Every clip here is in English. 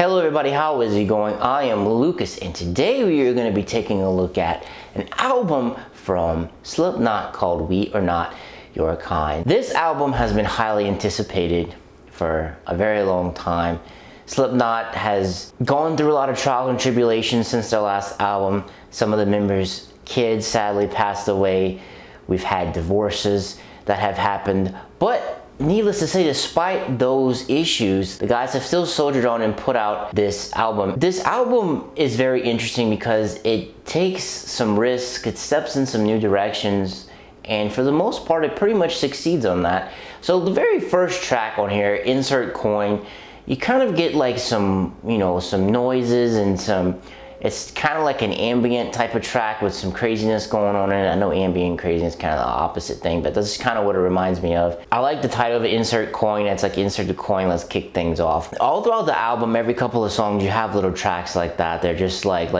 Hello everybody, how is it going? I am Lucas and today we are going to be taking a look at an album from Slipknot called We Are Not Your Kind. This album has been highly anticipated for a very long time. Slipknot has gone through a lot of trials and tribulations since their last album. Some of the members' kids sadly passed away. We've had divorces that have happened, but needless to say, despite those issues, the guys have still soldiered on and put out this album. This album is very interesting because it takes some risks, it steps in some new directions, and for the most part, it pretty much succeeds on that. So the very first track on here, Insert Coin, you kind of get like some, some noises and it's kind of like an ambient type of track with some craziness going on in it. I know ambient craziness is kind of the opposite thing, but that's kind of what it reminds me of. I like the title of it, Insert Coin. It's like insert the coin, let's kick things off. All throughout the album, every couple of songs, you have little tracks like that. They're just like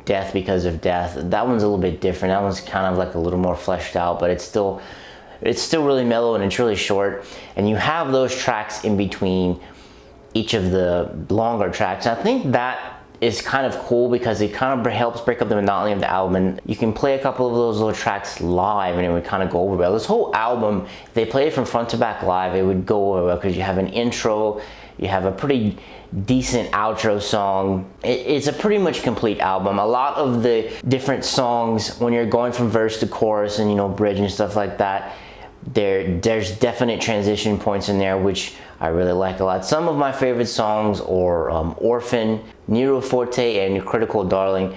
Death Because of Death. That one's a little bit different. That one's kind of like a little more fleshed out, but it's still really mellow and it's really short. And you have those tracks in between each of the longer tracks. I think that is kind of cool because it kind of helps break up the monotony of the album, and you can play a couple of those little tracks live and it would kind of go over well. This whole album, if they play it from front to back live, it would go over well because you have an intro, you have a pretty decent outro song. It's a pretty much complete album. A lot of the different songs, when you're going from verse to chorus and bridge and stuff like that, there's definite transition points in there, which I really like a lot. Some of my favorite songs are Orphan, Nero Forte, and Critical Darling.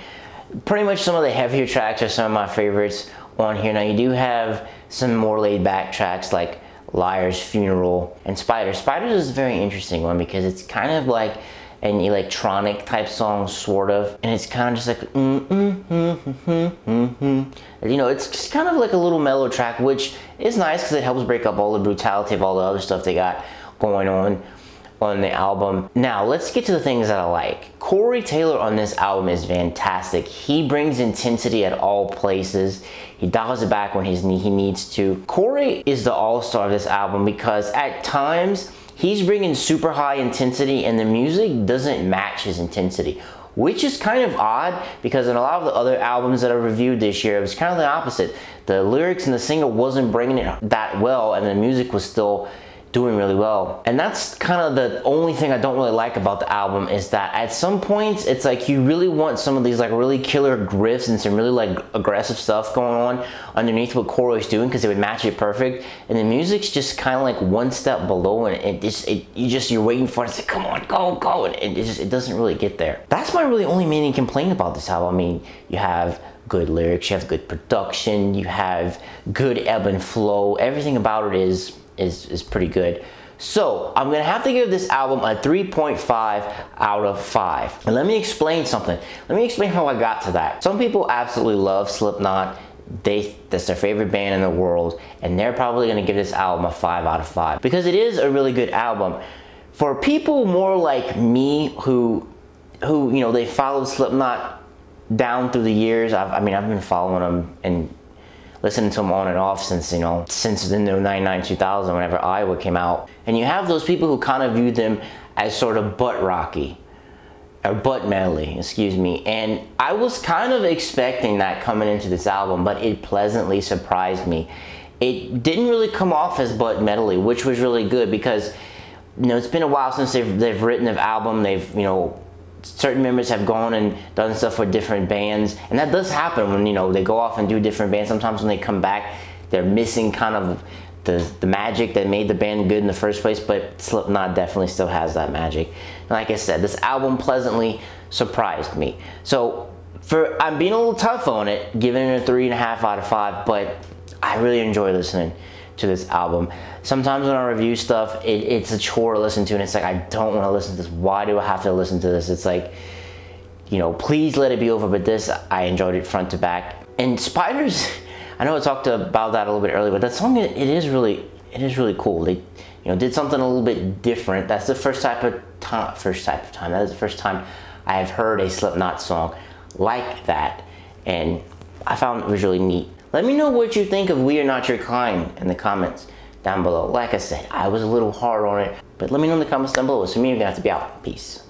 Pretty much some of the heavier tracks are some of my favorites on here. Now you do have some more laid back tracks like Liar's Funeral and Spiders. Spiders is a very interesting one because it's kind of like an electronic type song, sort of, and it's kind of just like it's just kind of like a little mellow track, which is nice because it helps break up all the brutality of all the other stuff they got going on the album. Now let's get to the things that I like. Corey Taylor on this album is fantastic. He brings intensity at all places. He dials it back when he needs to. Corey is the all-star of this album because at times he's bringing super high intensity and the music doesn't match his intensity, which is kind of odd because in a lot of the other albums that I reviewed this year, it was kind of the opposite. The lyrics and the singer wasn't bringing it that well and the music was still doing really well. And that's kind of the only thing I don't really like about the album, is that at some points it's like you really want some of these like really killer riffs and some really like aggressive stuff going on underneath what Corey's doing because it would match it perfect, and the music's just kind of like one step below, and you're waiting for it. It's like, come on, go, and it doesn't really get there. That's my really only main complaint about this album. I mean, you have good lyrics, you have good production, you have good ebb and flow. Everything about it is pretty good. So I'm gonna have to give this album a 3.5 out of 5. And let me explain something. Let me explain how I got to that. Some people absolutely love Slipknot. That's their favorite band in the world, and they're probably gonna give this album a 5 out of 5 because it is a really good album. For people more like me who they followed Slipknot down through the years, I've been following them and listening to them on and off since the 99, 2000, whenever Iowa came out. And you have those people who kind of view them as sort of butt rocky, or butt metally, excuse me. And I was kind of expecting that coming into this album, but it pleasantly surprised me. It didn't really come off as butt metally, which was really good because it's been a while since they've written an album. They've certain members have gone and done stuff with different bands, and that does happen when they go off and do different bands. Sometimes when they come back, they're missing kind of the magic that made the band good in the first place, but Slipknot definitely still has that magic. And like I said, this album pleasantly surprised me. So I'm being a little tough on it, giving it a 3.5 out of 5, but I really enjoy listening to this album. Sometimes when I review stuff, it's a chore to listen to, and it's like, I don't want to listen to this. Why do I have to listen to this? It's like, please let it be over. But this, I enjoyed it front to back. And Spiders, I know I talked about that a little bit earlier, but that song, it is really cool. They did something a little bit different. That's the first type of time. That is the first time I have heard a Slipknot song like that, and I found it was really neat. Let me know what you think of We Are Not Your Kind in the comments down below. Like I said, I was a little hard on it, but let me know in the comments down below. So me, you're gonna have to be out. Peace.